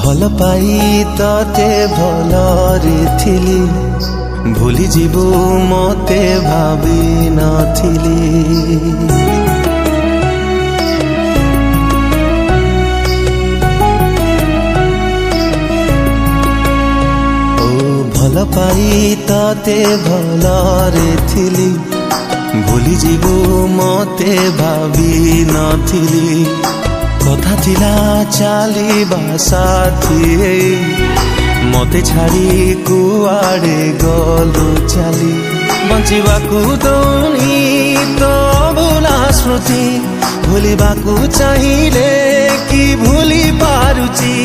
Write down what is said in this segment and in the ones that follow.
भल पाई तते भलरे थिली भूली जीवु मते भावी नथिली। भल पाई तते भलरे थिली भूली जीवु मते भावी नथिली। कथा थिला चलिबा साथी मते छाड़ी कुआड़े गलु चली। बंचिबाकू दौनी तो भूला स्मृति भूलिबाकू चाहिए कि भूली पारुची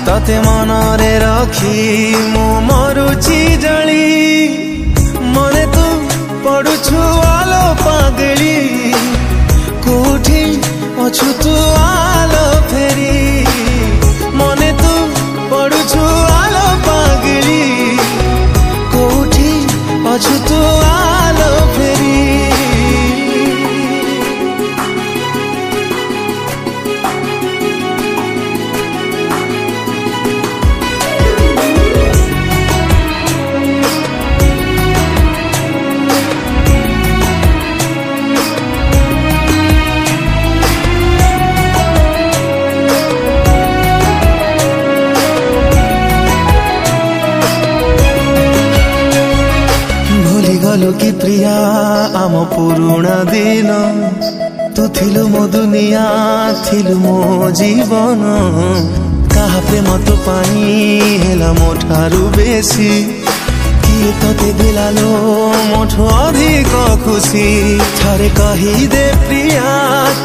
तते मनरे रखी मु मरुची जली। मने तू पड़ुछु आलो पागली कोठी अछु तू आलो फेरी। मने तू पड़ुछु आलो पागली कोठी अछु तू आलो फेरी। गलु कि प्रिया आम पुरुणा दिन तू थिलु मो दुनिया थिलु मो जीवन। कहा प्रेम तो पाई हेला मो ठारू बेसी किए तते दिलालो मोठो अधिक खुशी। थरे कही दे प्रिया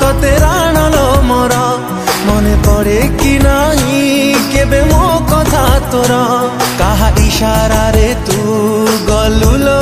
तते राणलो मोर मने पड़े कि नहीं केबे मो कथा तोर। कहा इशारा रे तू गलु लो